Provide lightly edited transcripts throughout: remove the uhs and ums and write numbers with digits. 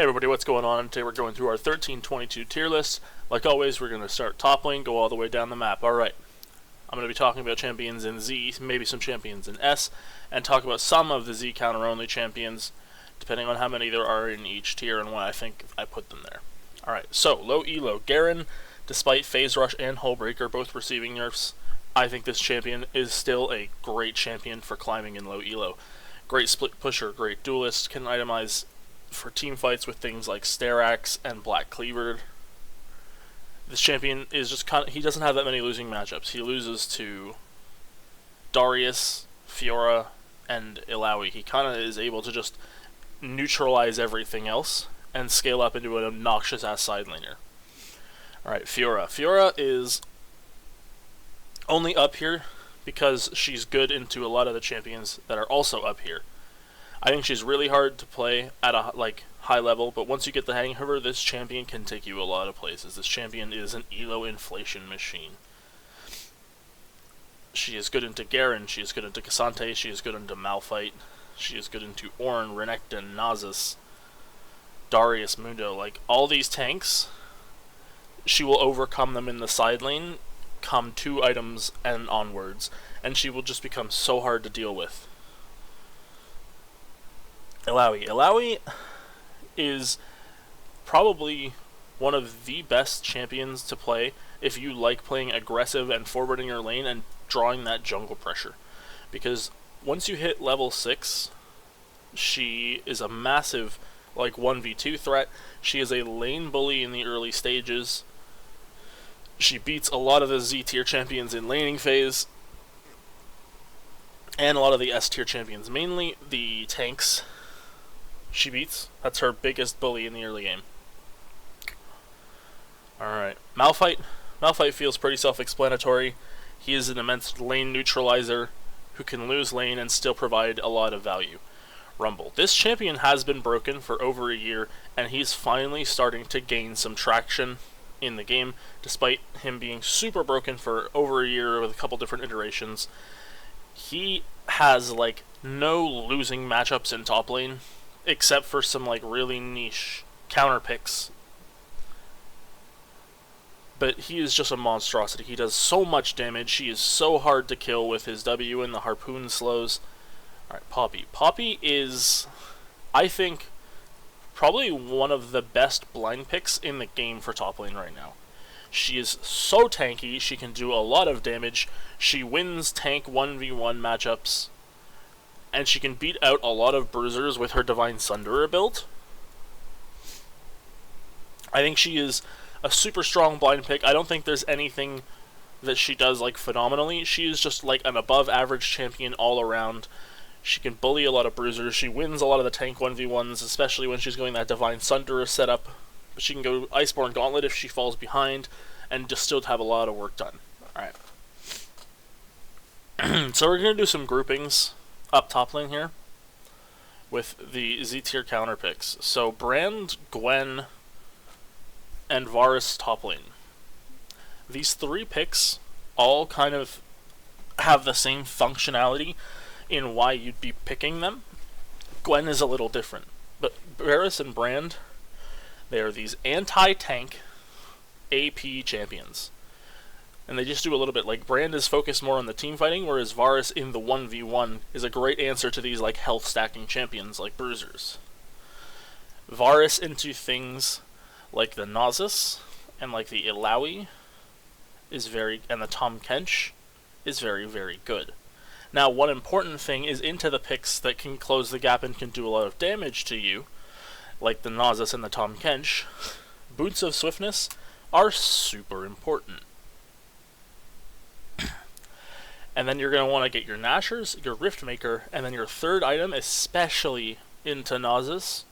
Hey everybody, what's going on? Today we're going through our 1322 tier list. Like always, we're going to start top lane, go all the way down the map. Alright, I'm going to be talking about champions in Z, maybe some champions in S, and talk about some of the Z counter-only champions, depending on how many there are in each tier and why I think I put them there. Alright, so, low elo. Garen, despite Phase Rush and Hullbreaker both receiving nerfs, I think this champion is still a great champion for climbing in low elo. Great split pusher, great duelist, can itemize for team fights with things like Sterax and Black Cleaver. This champion is just he doesn't have that many losing matchups. He loses to Darius, Fiora, and Illaoi. He kind of is able to just neutralize everything else and scale up into an obnoxious ass side laner. Alright, Fiora. Fiora is only up here because she's good into a lot of the champions that are also up here. I think she's really hard to play at a high level, but once you get the hang of her, this champion can take you a lot of places. This champion is an elo inflation machine. She is good into Garen, she is good into Cassante, she is good into Malphite, she is good into Ornn, Renekton, Nasus, Darius, Mundo. Like, all these tanks, she will overcome them in the side lane, come 2 items and onwards, and she will just become so hard to deal with. Illaoi. Illaoi is probably one of the best champions to play if you like playing aggressive and forwarding your lane and drawing that jungle pressure. Because once you hit level 6, she is a massive 1v2 threat. She is a lane bully in the early stages. She beats a lot of the Z tier champions in laning phase, and a lot of the S tier champions, mainly the tanks. She beats. That's her biggest bully in the early game. Alright. Malphite. Malphite feels pretty self-explanatory. He is an immense lane neutralizer who can lose lane and still provide a lot of value. Rumble. This champion has been broken for over a year, and he's finally starting to gain some traction in the game, despite him being super broken for over a year with a couple different iterations. He has, no losing matchups in top lane, except for some really niche counter picks. But he is just a monstrosity. He does so much damage. He is so hard to kill with his W and the harpoon slows. Alright, Poppy. Poppy is, I think, probably one of the best blind picks in the game for top lane right now. She is so tanky. She can do a lot of damage. She wins tank 1v1 matchups. And she can beat out a lot of bruisers with her Divine Sunderer build. I think she is a super strong blind pick. I don't think there's anything that she does phenomenally. She is just an above average champion all around. She can bully a lot of bruisers. She wins a lot of the tank 1v1s, especially when she's going that Divine Sunderer setup. But she can go Iceborne Gauntlet if she falls behind, and just still have a lot of work done. Alright. So we're going to do some groupings up top lane here with the Z tier counter picks. So Brand, Gwen, and Varus top lane. These 3 picks all kind of have the same functionality in why you'd be picking them. Gwen is a little different, but Varus and Brand, they are these anti-tank AP champions. And they just do a little bit. Brand is focused more on the team fighting, whereas Varus in the 1v1 is a great answer to these health stacking champions like bruisers. Varus into things like the Nasus and the Illaoi is and the Tahm Kench is very, very good. Now, one important thing is into the picks that can close the gap and can do a lot of damage to you, like the Nasus and the Tahm Kench. Boots of Swiftness are super important. And then you're going to want to get your Nashers, your Riftmaker, and then your third item, especially into Nasus,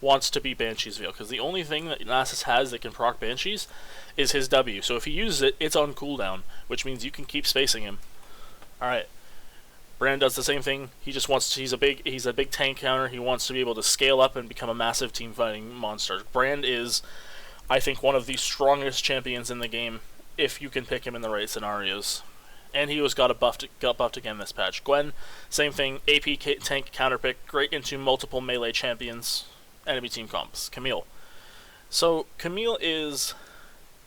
wants to be Banshee's Veil, because the only thing that Nasus has that can proc Banshees is his W. So if he uses it, it's on cooldown, which means you can keep spacing him. Alright. Brand does the same thing. He just wants to, he's a big tank counter. He wants to be able to scale up and become a massive team fighting monster. Brand is, I think, one of the strongest champions in the game if you can pick him in the right scenarios. And he got buffed again this patch. Gwen, same thing, AP tank counter pick, great into multiple melee champions, enemy team comps. Camille. So Camille is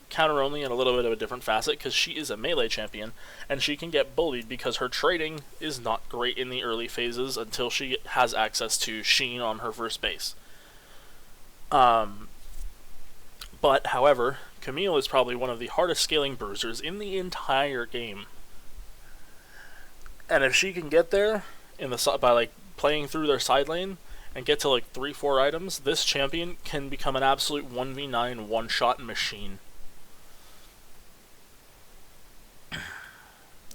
counter only in a little bit of a different facet because she is a melee champion and she can get bullied because her trading is not great in the early phases until she has access to Sheen on her first base. But however, Camille is probably one of the hardest scaling bruisers in the entire game. And if she can get there by like playing through their side lane and get to like 3-4 items, this champion can become an absolute 1v9 one-shot machine.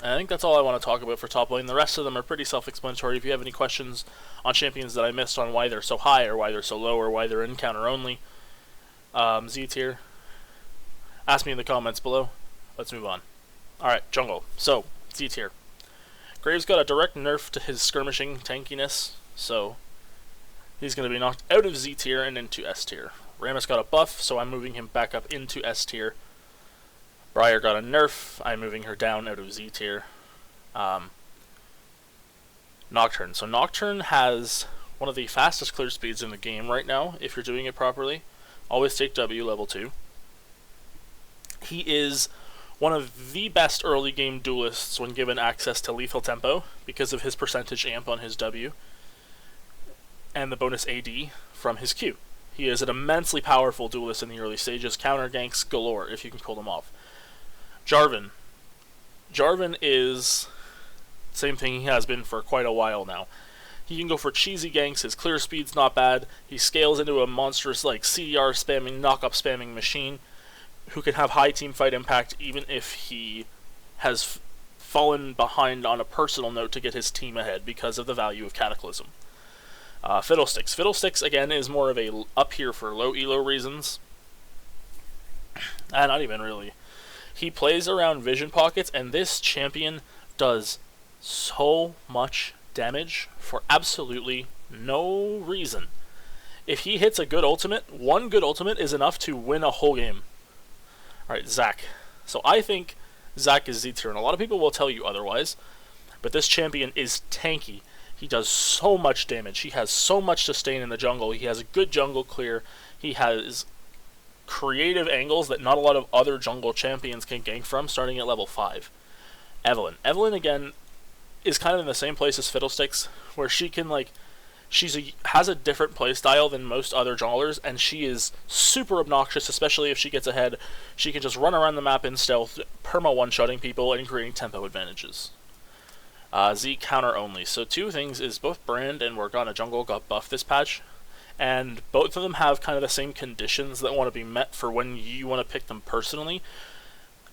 And I think that's all I want to talk about for top lane. The rest of them are pretty self-explanatory. If you have any questions on champions that I missed on why they're so high or why they're so low or why they're in counter only, Z tier, ask me in the comments below. Let's move on. Alright, jungle. So, Z tier. Graves got a direct nerf to his skirmishing tankiness, so he's going to be knocked out of Z tier and into S tier. Rammus got a buff, so I'm moving him back up into S tier. Briar got a nerf, I'm moving her down out of Z tier. Nocturne. So Nocturne has one of the fastest clear speeds in the game right now, if you're doing it properly. Always take W level 2. He is one of the best early game duelists when given access to lethal tempo because of his percentage amp on his W and the bonus AD from his Q. He is an immensely powerful duelist in the early stages, counter ganks galore if you can pull them off. Jarvan. Jarvan is the same thing he has been for quite a while now. He can go for cheesy ganks, his clear speed's not bad, he scales into a monstrous like CDR spamming, knock-up spamming machine who can have high team fight impact even if he has fallen behind on a personal note to get his team ahead because of the value of Cataclysm. Fiddlesticks. Fiddlesticks, again, is more of a up here for low elo reasons. Not even really. He plays around vision pockets, and this champion does so much damage for absolutely no reason. If he hits a good ultimate, one good ultimate is enough to win a whole game. Alright, Zac. So I think Zac is Z tier, and a lot of people will tell you otherwise, but this champion is tanky. He does so much damage. He has so much sustain in the jungle. He has a good jungle clear. He has creative angles that not a lot of other jungle champions can gank from, starting at level 5. Evelynn. Evelynn, again, is kind of in the same place as Fiddlesticks, where she can, like, has a different playstyle than most other junglers, and she is super obnoxious, especially if she gets ahead. She can just run around the map in stealth, perma one-shotting people, and creating tempo advantages. Z counter only. So two things is both Brand and Morgana jungle got buffed this patch, and both of them have kind of the same conditions that want to be met for when you want to pick them personally.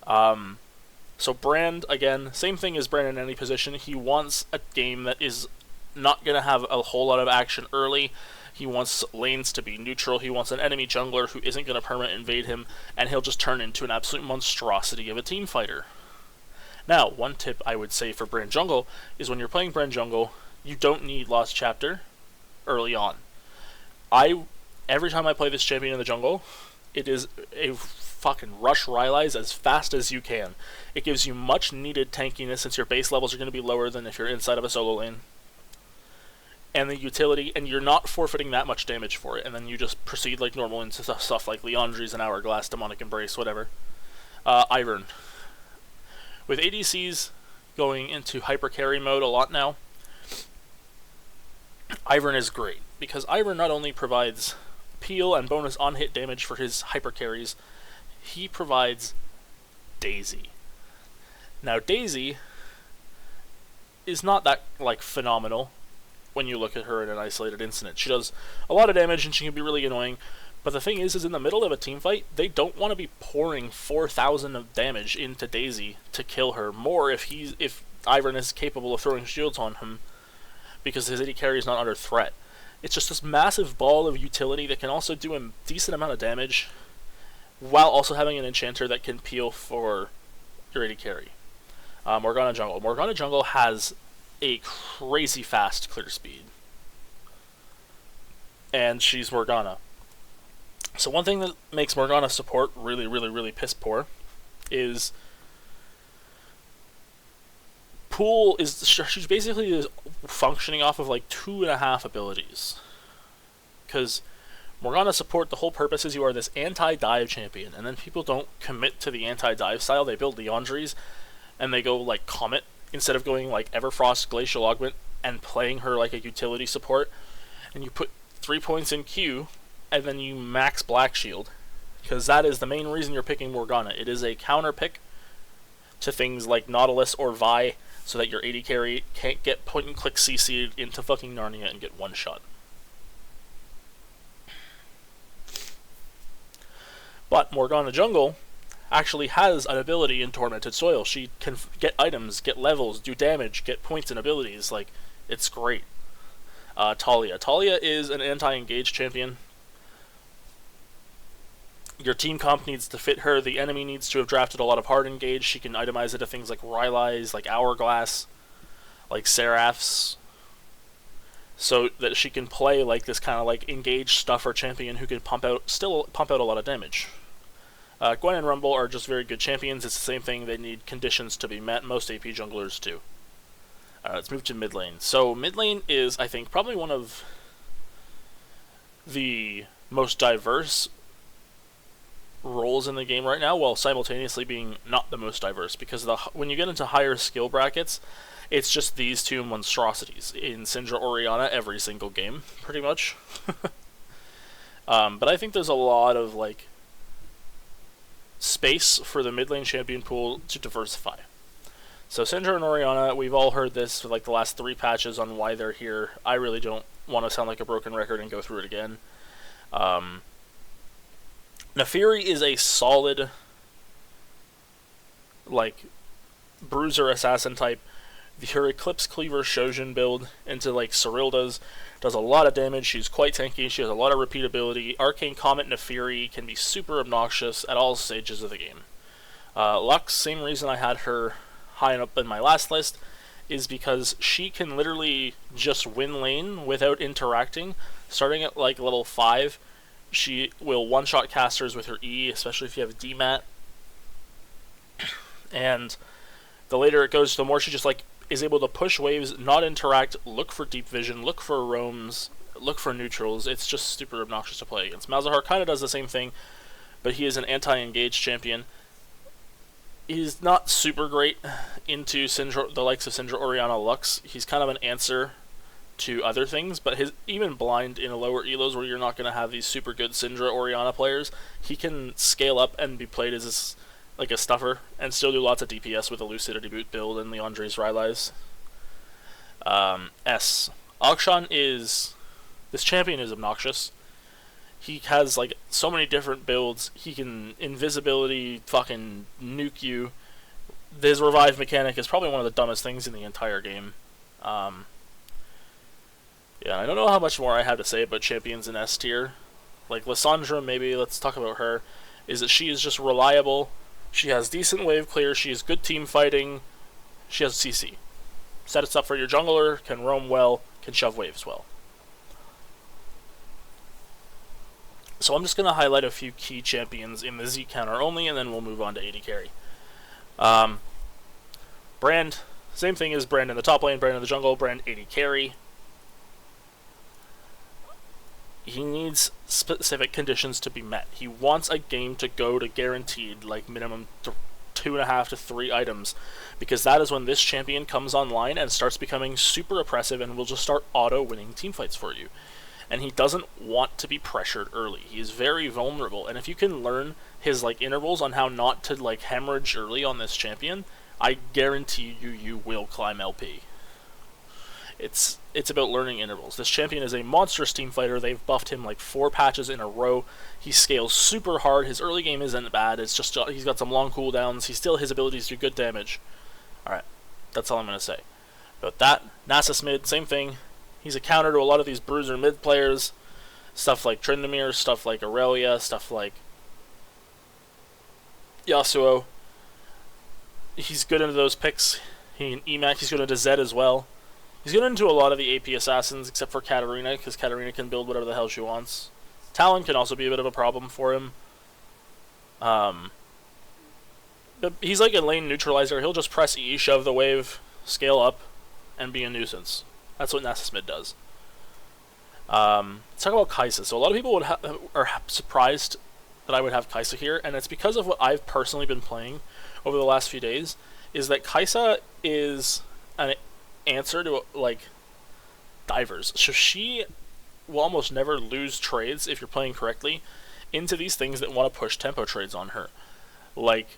So Brand, again, same thing as Brand in any position. He wants a game that is not going to have a whole lot of action early. He wants lanes to be neutral. He wants an enemy jungler who isn't going to permanent invade him, and he'll just turn into an absolute monstrosity of a team fighter. Now, one tip I would say for Brand Jungle is when you're playing Brand Jungle, you don't need Lost Chapter early on. Every time I play this champion in the jungle, it is a fucking rush Rylai's as fast as you can. It gives you much needed tankiness since your base levels are going to be lower than if you're inside of a solo lane. And the utility, and you're not forfeiting that much damage for it, and then you just proceed like normal into stuff like Leandri's and Hourglass, Demonic Embrace, whatever. Ivern. With ADCs going into hyper carry mode a lot now, Ivern is great, because Ivern not only provides peel and bonus on-hit damage for his hyper carries, he provides Daisy. Now Daisy is not that, like, phenomenal when you look at her in an isolated incident. She does a lot of damage and she can be really annoying, but the thing is in the middle of a team fight, they don't want to be pouring 4,000 of damage into Daisy to kill her more if Ivern is capable of throwing shields on him, because his AD carry is not under threat. It's just this massive ball of utility that can also do a decent amount of damage, while also having an enchanter that can peel for your AD carry. Morgana Jungle. Morgana Jungle has a crazy fast clear speed, and she's Morgana. So one thing that makes Morgana support really, really, really piss poor is she's basically functioning off of like 2.5 abilities. Because Morgana support, the whole purpose is you are this anti-dive champion, and then people don't commit to the anti-dive style. They build Leandries, and they go like Comet, instead of going like Everfrost, Glacial Augment, and playing her like a utility support, and you put 3 points in Q, and then you max Black Shield, because that is the main reason you're picking Morgana. It is a counter pick to things like Nautilus or Vi, so that your AD carry can't get point-and-click CC'd into fucking Narnia and get one shot. But Morgana Jungle actually has an ability in Tormented Soil. She can get items, get levels, do damage, get points and abilities. Like, it's great. Talia. Talia is an anti-engage champion. Your team comp needs to fit her. The enemy needs to have drafted a lot of hard engage. She can itemize it to things like Rylai's, like Hourglass, like Seraphs, so that she can play like this kind of like engaged stuffer champion who can still pump out a lot of damage. Gwen and Rumble are just very good champions. It's the same thing. They need conditions to be met. Most AP junglers do. Let's move to mid lane. So mid lane is, I think, probably one of the most diverse roles in the game right now, while simultaneously being not the most diverse, because when you get into higher skill brackets, it's just these two monstrosities in Syndra Orianna every single game, pretty much. But I think there's a lot of like space for the mid lane champion pool to diversify. So Syndra and Orianna, we've all heard this for like the last 3 patches on why they're here. I really don't want to sound like a broken record and go through it again. Naafiri is a solid, like, bruiser assassin type. Her Eclipse Cleaver Shojin build into like Cyrilda's does a lot of damage. She's quite tanky. She has a lot of repeatability. Arcane Comet Naafiri can be super obnoxious at all stages of the game. Lux, same reason I had her high up in my last list, is because she can literally just win lane without interacting. Starting at like level 5, she will one-shot casters with her E, especially if you have DMAT. And the later it goes, the more she just like is able to push waves, not interact, look for deep vision, look for roams, look for neutrals. It's just super obnoxious to play against. Malzahar kind of does the same thing, but he is an anti-engage champion. He's not super great into Syndra, the likes of Syndra, Orianna, Lux. He's kind of an answer to other things, but even blind in a lower elos where you're not going to have these super good Syndra, Orianna players, he can scale up and be played as like a stuffer and still do lots of DPS with a Lucidity Boot build and Leandre's Rylai's. Akshan is... This champion is obnoxious. He has like so many different builds. He can invisibility fucking nuke you. His revive mechanic is probably one of the dumbest things in the entire game. Yeah, I don't know how much more I have to say about champions in S tier. Like Lissandra, maybe, let's talk about her, is that she is just reliable. She has decent wave clear, she has good team fighting, she has CC. Set us up for your jungler, can roam well, can shove waves well. So I'm just going to highlight a few key champions in the Z counter only, and then we'll move on to AD carry. Brand, same thing as Brand in the top lane, Brand in the jungle, Brand AD carry. He needs specific conditions to be met. He wants a game to go to guaranteed, like minimum 2.5 to 3 items, because that is when this champion comes online and starts becoming super oppressive and will just start auto-winning teamfights for you. And he doesn't want to be pressured early. He is very vulnerable, and if you can learn his like intervals on how not to like hemorrhage early on this champion, I guarantee you will climb LP. It's about learning intervals. This champion is a monstrous team fighter. They've buffed him like 4 patches in a row. He scales super hard. His early game isn't bad. It's just he's got some long cooldowns. His abilities do good damage. Alright, that's all I'm going to say about that. Nasus mid, same thing. He's a counter to a lot of these bruiser mid players. Stuff like Tryndamere, stuff like Aurelia, stuff like Yasuo. He's good into those picks. He can EMAC, he's good into Zed as well. He's good into a lot of the AP assassins, except for Katarina, because Katarina can build whatever the hell she wants. Talon can also be a bit of a problem for him. But he's like a lane neutralizer. He'll just press E, shove the wave, scale up, and be a nuisance. That's what Nasus mid does. Let's talk about Kai'Sa. So a lot of people are surprised that I would have Kai'Sa here, and it's because of what I've personally been playing over the last few days, is that Kai'Sa is an answer to, like, divers. So she will almost never lose trades, if you're playing correctly, into these things that want to push tempo trades on her. Like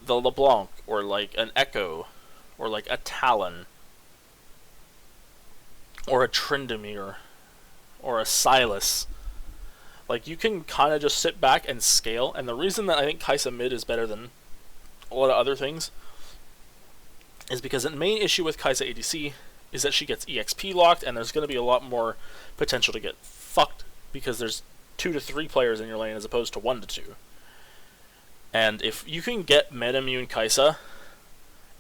the LeBlanc, or like an Echo, or like a Talon, or a Tryndamere, or a Silas. Like, you can kind of just sit back and scale, and the reason that I think Kai'Sa mid is better than a lot of other things is because the main issue with Kai'Sa ADC is that she gets EXP locked, and there's going to be a lot more potential to get fucked because there's 2 to 3 players in your lane as opposed to 1 to 2. And if you can get meta-immune Kai'Sa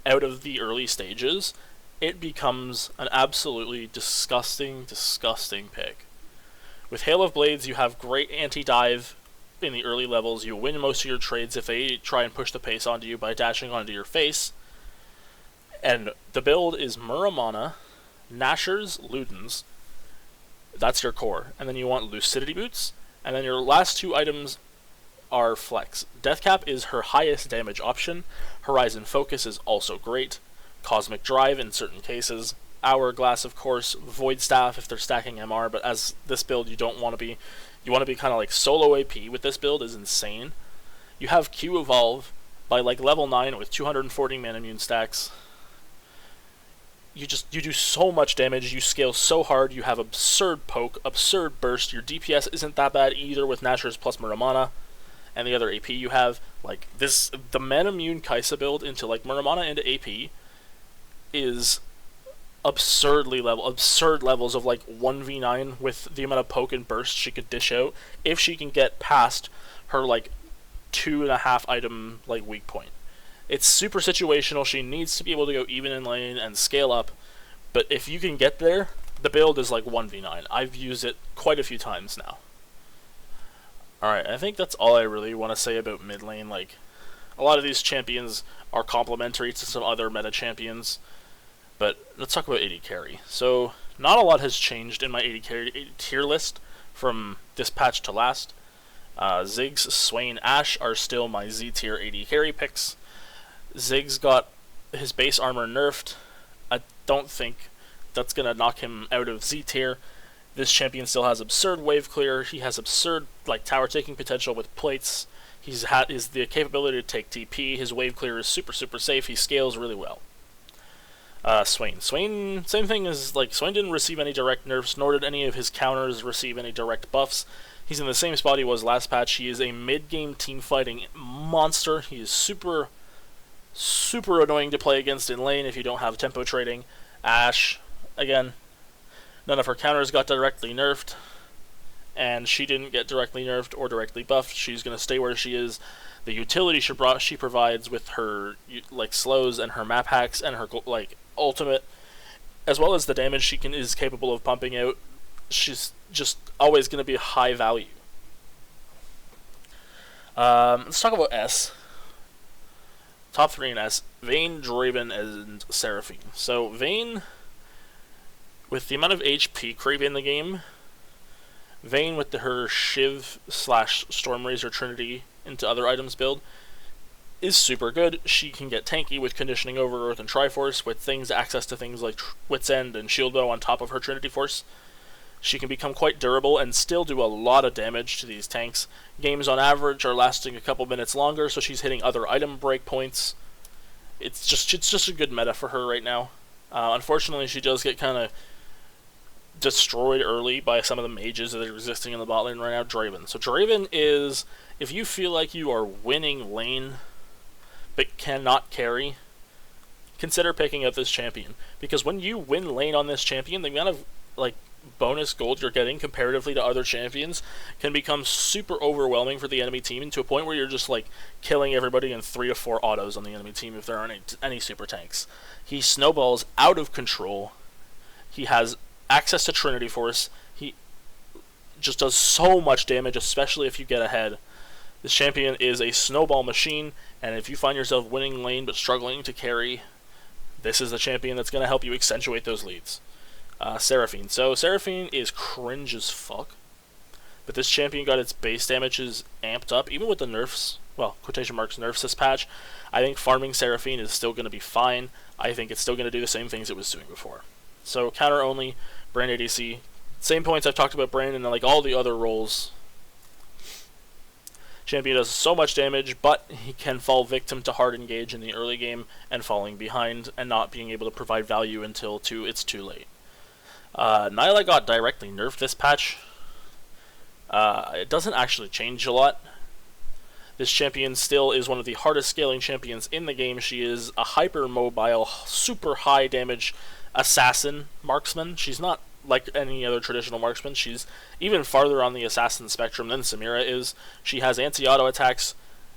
out of the early stages, it becomes an absolutely disgusting, disgusting pick. With Hail of Blades, you have great anti-dive in the early levels. You win most of your trades if they try and push the pace onto you by dashing onto your face. And the build is Muramana, Nashor's, Ludens. That's your core. And then you want Lucidity Boots. And then your last 2 items are Flex. Deathcap is her highest damage option. Horizon Focus is also great. Cosmic Drive in certain cases. Hourglass, of course. Void Staff if they're stacking MR. But as this build, you don't want to be. You want to be kind of like solo AP with this build is insane. You have Q Evolve by like level 9 with 240 mana immune stacks. You do so much damage, you scale so hard, you have absurd poke, absurd burst, your DPS isn't that bad either with Nashor's plus Muramana, and the other AP you have. Like, this, the mana immune Kai'Sa build into like Muramana into AP is absurd levels of like 1v9 with the amount of poke and burst she could dish out if she can get past her like 2.5 item like weak point. It's super situational. She needs to be able to go even in lane and scale up. But if you can get there, the build is like 1v9. I've used it quite a few times now. Alright, I think that's all I really want to say about mid lane. Like, a lot of these champions are complementary to some other meta champions. But let's talk about AD carry. So, not a lot has changed in my AD carry tier list from this patch to last. Ziggs, Swain, Ashe are still my Z tier AD carry picks. Ziggs got his base armor nerfed. I don't think that's going to knock him out of Z tier. This champion still has absurd wave clear. He has absurd like tower taking potential with plates. He's the capability to take TP. His wave clear is super safe. He scales really well. Swain, same thing as like Swain didn't receive any direct nerfs, nor did any of his counters receive any direct buffs. He's in the same spot he was last patch. He is a mid-game team fighting monster. He is super annoying to play against in lane if you don't have tempo trading. Ashe, again, none of her counters got directly nerfed, and she didn't get directly nerfed or directly buffed. She's going to stay where she is. The utility she provides with her like slows and her map hacks and her like ultimate, as well as the damage she is capable of pumping out, she's just always going to be high value. Let's talk about S. Top 3 in S, Vayne, Draven, and Seraphine. So, Vayne, with the amount of HP creep in the game, Vayne with her Shiv / Stormrazor Trinity into other items build is super good. She can get tanky with Conditioning Over Earth and Triforce with access to things like Wit's End and Shield Bow on top of her Trinity Force. She can become quite durable and still do a lot of damage to these tanks. Games on average are lasting a couple minutes longer, so she's hitting other item breakpoints. It's just a good meta for her right now. Unfortunately, she does get kind of destroyed early by some of the mages that are existing in the bot lane right now. Draven. So Draven is, if you feel like you are winning lane but cannot carry, consider picking up this champion. Because when you win lane on this champion, the amount of like bonus gold you're getting comparatively to other champions can become super overwhelming for the enemy team, to a point where you're just like killing everybody in 3 to 4 autos on the enemy team if there aren't any super tanks. He snowballs out of control. He has access to Trinity Force. He just does so much damage, especially if you get ahead. This champion is a snowball machine, and if you find yourself winning lane but struggling to carry, this is the champion that's going to help you accentuate those leads. Seraphine. So Seraphine is cringe as fuck, but this champion got its base damages amped up, even with the nerfs, well, quotation marks nerfs this patch. I think farming Seraphine is still going to be fine. I think it's still going to do the same things it was doing before. So counter only, Brain ADC. Same points I've talked about Brain and like all the other roles. Champion does so much damage, but he can fall victim to hard engage in the early game and falling behind and not being able to provide value until it's too late. Nyla got directly nerfed this patch. It doesn't actually change a lot. This champion still is one of the hardest scaling champions in the game. She is a hyper mobile, super high damage assassin marksman. She's not like any other traditional marksman. She's even farther on the assassin spectrum than Samira is. She has anti-auto attacks.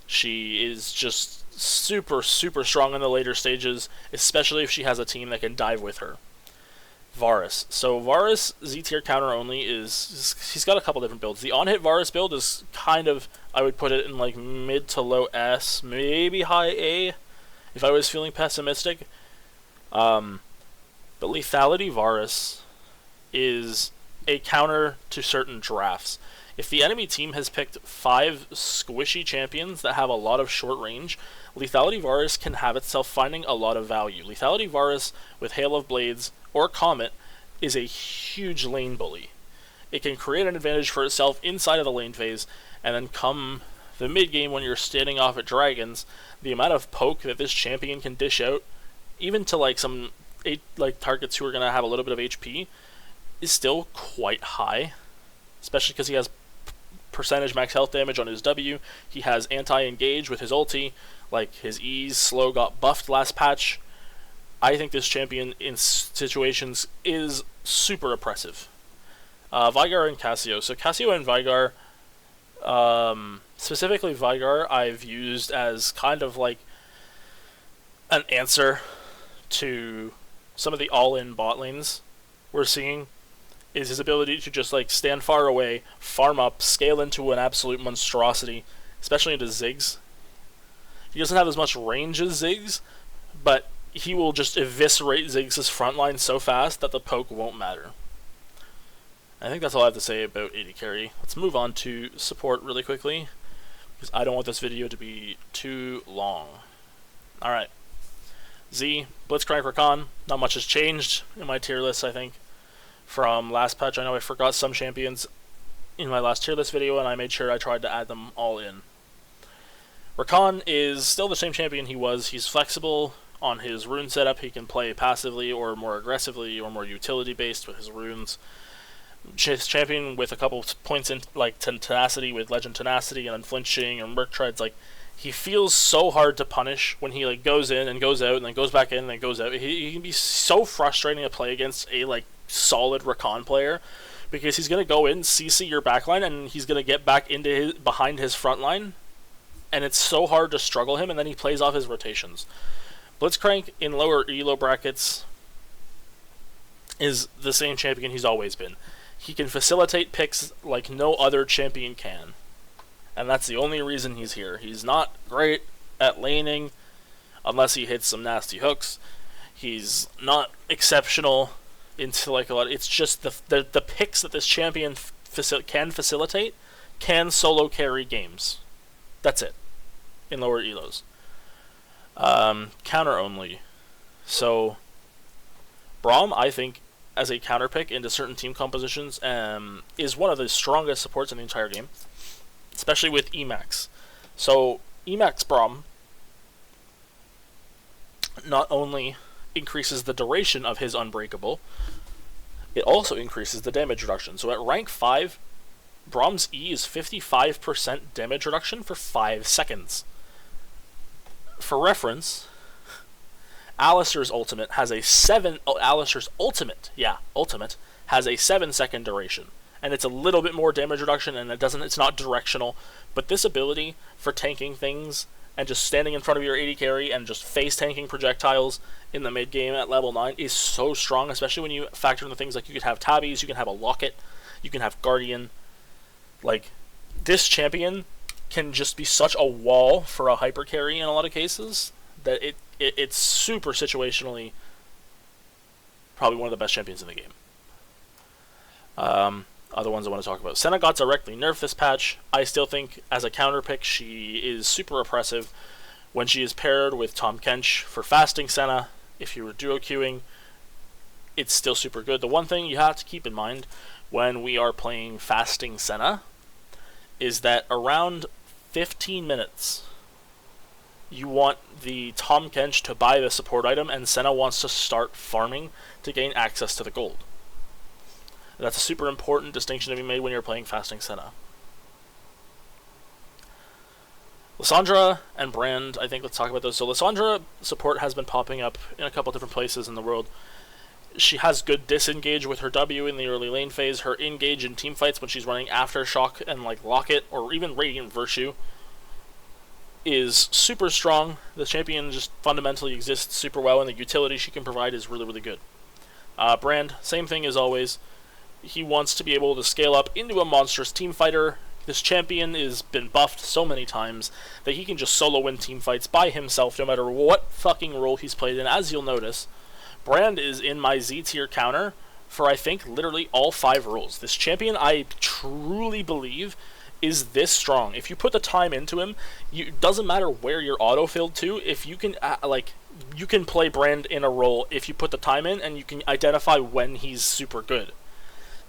She is just super, super strong in the later stages, especially if she has a team that can dive with her. Varus. So Varus Z-tier counter only he's got a couple different builds. The on-hit Varus build is kind of, I would put it in like mid to low S, maybe high A, if I was feeling pessimistic. But lethality Varus is a counter to certain drafts. If the enemy team has picked 5 squishy champions that have a lot of short range, lethality Varus can have itself finding a lot of value. Lethality Varus with Hail of Blades or Comet is a huge lane bully. It can create an advantage for itself inside of the lane phase, and then come the mid game when you're standing off at dragons, the amount of poke that this champion can dish out, even to like some targets who are going to have a little bit of HP, is still quite high, especially because he has percentage max health damage on his W. He has anti-engage with his ulti, like his E's slow got buffed last patch. I think this champion in situations is super oppressive. Veigar and Cassio. So Cassio and Veigar, specifically Veigar, I've used as kind of like an answer to some of the all-in bot lanes we're seeing. Is his ability to just like stand far away, farm up, scale into an absolute monstrosity, especially into Ziggs. He doesn't have as much range as Ziggs, but he will just eviscerate Ziggs' frontline so fast that the poke won't matter. I think that's all I have to say about AD carry. Let's move on to support really quickly, because I don't want this video to be too long. Alright. Z, Blitzcrank Rakan. Not much has changed in my tier list, I think, from last patch. I know I forgot some champions in my last tier list video, and I made sure I tried to add them all in. Rakan is still the same champion he was. He's flexible on his rune setup. He can play passively or more aggressively or more utility based with his runes. His champion with a couple points in like tenacity with Legend Tenacity and Unflinching and Merc Treads, like he feels so hard to punish when he like goes in and goes out and then goes back in and then goes out. He can be so frustrating to play against a like solid Rakan player, because he's gonna go in, CC your backline, and he's gonna get back into behind his front line, and it's so hard to struggle him, and then he plays off his rotations. Blitzcrank in lower elo brackets is the same champion he's always been. He can facilitate picks like no other champion can, and that's the only reason he's here. He's not great at laning unless he hits some nasty hooks. He's not exceptional into like a lot. It's just the picks that this champion can facilitate can solo carry games. That's it in lower elos. Counter only. So Braum, I think, as a counter pick into certain team compositions, is one of the strongest supports in the entire game, especially with Emax. So Emax Braum not only increases the duration of his Unbreakable, it also increases the damage reduction. So at rank 5, Braum's E is 55% damage reduction for 5 seconds. For reference, Alistar's ultimate has a 7 second duration, and it's a little bit more damage reduction, and it's not directional, but this ability for tanking things and just standing in front of your AD carry and just face tanking projectiles in the mid game at level 9 is so strong, especially when you factor in the things like you could have tabbies, you can have a locket, you can have guardian. Like, this champion can just be such a wall for a hyper carry in a lot of cases that it's super situationally probably one of the best champions in the game. Other ones I want to talk about. Senna got directly nerfed this patch. I still think, as a counter pick, she is super oppressive when she is paired with Tahm Kench for fasting Senna. If you were duo queuing, it's still super good. The one thing you have to keep in mind when we are playing fasting Senna is that around 15 minutes, you want the Tahm Kench to buy the support item, and Senna wants to start farming to gain access to the gold. That's a super important distinction to be made when you're playing fasting Senna. Lissandra and Brand, I think let's talk about those. So Lissandra support has been popping up in a couple different places in the world. She has good disengage with her W in the early lane phase. Her engage in team fights when she's running Aftershock and like Locket or even Radiant Virtue is super strong. The champion just fundamentally exists super well, and the utility she can provide is really, really good. Brand, same thing as always. He wants to be able to scale up into a monstrous team fighter. This champion has been buffed so many times that he can just solo win team fights by himself no matter what fucking role he's played in. As you'll notice, Brand is in my Z tier counter for I think literally all 5 roles. This champion, I truly believe, is this strong. If you put the time into him, it doesn't matter where you're auto-filled to. If you can you can play Brand in a role if you put the time in, and you can identify when he's super good.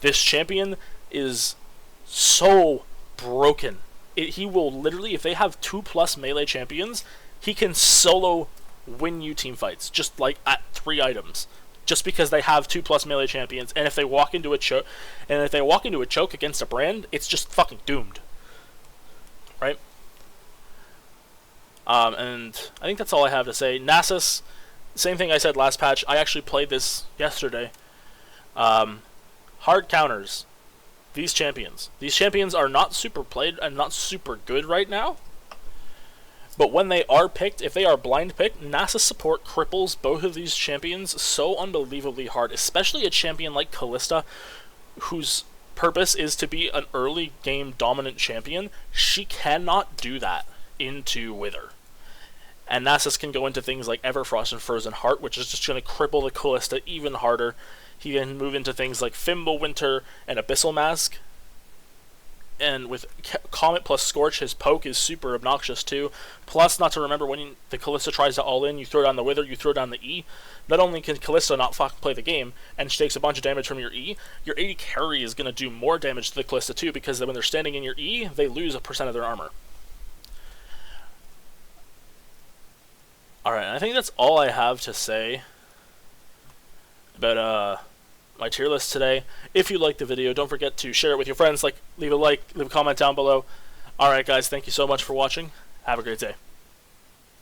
This champion is so broken. He will literally, if they have 2+ melee champions, he can solo win you team fights, just like at 3 items, just because they have 2+ melee champions. And if they walk into a choke, against a Brand, it's just fucking doomed, right? And I think that's all I have to say. Nasus, same thing I said last patch. I actually played this yesterday. Hard counters. These champions are not super played and not super good right now. But when they are picked, if they are blind picked, Nasus support cripples both of these champions so unbelievably hard, especially a champion like Kalista, whose purpose is to be an early game dominant champion. She cannot do that into Wither. And Nasus can go into things like Everfrost and Frozen Heart, which is just going to cripple the Kalista even harder. He can move into things like Fimbulwinter and Abyssal Mask. And with Comet plus Scorch, his poke is super obnoxious too. Plus, not to remember, when the Kalista tries to all-in, you throw down the Wither, you throw down the E. Not only can Kalista not fucking play the game, and she takes a bunch of damage from your E, your AD carry is going to do more damage to the Kalista too, because when they're standing in your E, they lose 1% of their armor. Alright, I think that's all I have to say about my tier list today. If you liked the video, don't forget to share it with your friends. Leave a comment down below. Alright guys, thank you so much for watching. Have a great day.